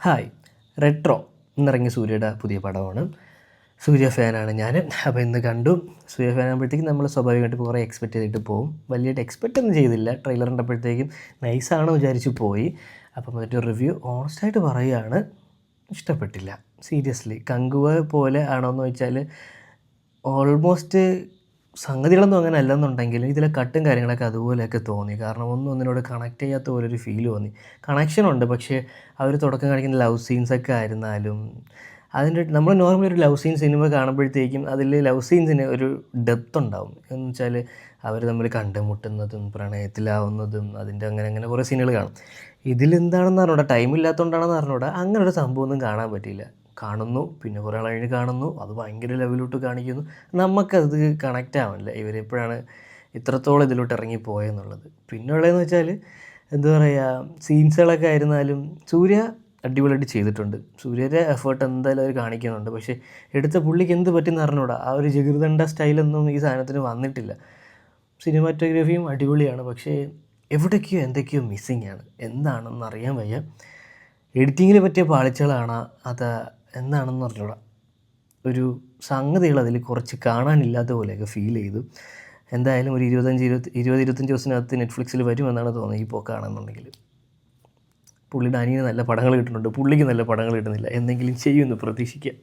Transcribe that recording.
Hi. Retro എന്നിറങ്ങിയ സൂര്യയുടെ പുതിയ പടമാണ്. സൂര്യ ഫാനാണ് ഞാൻ. അപ്പോൾ ഇന്ന് കണ്ടു. സൂര്യ ഫാനാകുമ്പോഴത്തേക്കും നമ്മൾ സ്വാഭാവികമായിട്ട് കുറേ എക്സ്പെക്റ്റ് ചെയ്തിട്ട് പോകും. വലിയ എക്സ്പെക്റ്റ് ഒന്നും ചെയ്തില്ല. ട്രെയിലർ കണ്ടപ്പോഴത്തേക്കും നൈസാണെന്ന് വിചാരിച്ച് പോയി. അപ്പം എന്നിട്ട് റിവ്യൂ ഓണസ്റ്റായിട്ട് പറയുകയാണ്, ഇഷ്ടപ്പെട്ടില്ല. സീരിയസ്ലി കങ്കുവ പോലെ ആണോയെന്ന് ചോദിച്ചാൽ ഓൾമോസ്റ്റ് സംഗതികളൊന്നും അങ്ങനെ അല്ലെന്നുണ്ടെങ്കിലും ഇതിലെ കട്ടും കാര്യങ്ങളൊക്കെ അതുപോലെയൊക്കെ തോന്നി. കാരണം ഒന്നിനോട് കണക്ട് ചെയ്യാത്ത പോലൊരു ഫീൽ തോന്നി. കണക്ഷനുണ്ട്, പക്ഷേ അവർ തുടക്കം കാണിക്കുന്ന ലവ് സീൻസൊക്കെ ആയിരുന്നാലും അതിൻ്റെ നമ്മൾ നോർമലി ഒരു ലവ് സീൻ സിനിമ കാണുമ്പോഴത്തേക്കും അതിൽ ലവ് സീൻസിന് ഒരു ഡെപ്ത് ഉണ്ടാവും. എന്ന് വെച്ചാൽ അവർ തമ്മിൽ കണ്ടുമുട്ടുന്നതും പ്രണയത്തിലാവുന്നതും അതിൻ്റെ അങ്ങനെ കുറേ സീനുകൾ കാണും. ഇതിലെന്താണെന്ന് അറിഞ്ഞൂടാ, ടൈമില്ലാത്തതുകൊണ്ടാണെന്ന് അറിഞ്ഞൂടാ, അങ്ങനെ ഒരു സംഭവമൊന്നും കാണാൻ പറ്റിയില്ല. കാണുന്നു, പിന്നെ കുറേ നാൾ കഴിഞ്ഞ് കാണുന്നു, അത് ഭയങ്കര ലെവലിലോട്ട് കാണിക്കുന്നു. നമുക്കത് കണക്റ്റ് ആവണില്ല ഇവരെപ്പോഴാണ് ഇത്രത്തോളം ഇതിലോട്ട് ഇറങ്ങിപ്പോയെന്നുള്ളത്. പിന്നെ ഉള്ളതെന്ന് വെച്ചാൽ എന്താ പറയുക, സീൻസുകളൊക്കെ ആയിരുന്നാലും സൂര്യ അടിപൊളിയായിട്ട് ചെയ്തിട്ടുണ്ട്. സൂര്യയുടെ എഫേർട്ട് എന്തായാലും അവർ കാണിക്കുന്നുണ്ട്. പക്ഷേ എടുത്ത പുള്ളിക്ക് എന്ത് പറ്റിയെന്ന് അറിഞ്ഞൂടാ, ആ ഒരു ജഗൃദണ്ഡ സ്റ്റൈലൊന്നും ഈ സാധനത്തിന് വന്നിട്ടില്ല. സിനിമാറ്റോഗ്രാഫിയും അടിപൊളിയാണ്, പക്ഷേ എവിടേക്കോ എന്തൊക്കെയോ മിസ്സിങ് ആണ്. എന്താണെന്ന് അറിയാൻ വയ്യ. എഡിറ്റിങ്ങിൽ പറ്റിയ പാളിച്ചകളാണ് അത്, എന്താണെന്ന് അറിഞ്ഞൂടാ. ഒരു സംഗതികൾ അതിൽ കുറച്ച് കാണാനില്ലാത്ത പോലെയൊക്കെ ഫീൽ ചെയ്തു. എന്തായാലും ഒരു 25 ദിവസത്തിനകത്ത് നെറ്റ്ഫ്ലിക്സിൽ വരുമെന്നാണ് തോന്നുന്നത് ഈ പോക്കാണെന്നുണ്ടെങ്കിൽ. പുള്ളിയുടെ അനിയന് നല്ല പടങ്ങൾ കിട്ടുന്നുണ്ട്, പുള്ളിക്ക് നല്ല പടങ്ങൾ കിട്ടുന്നില്ല. എന്തെങ്കിലും ചെയ്യുമെന്ന് പ്രതീക്ഷിക്കാം.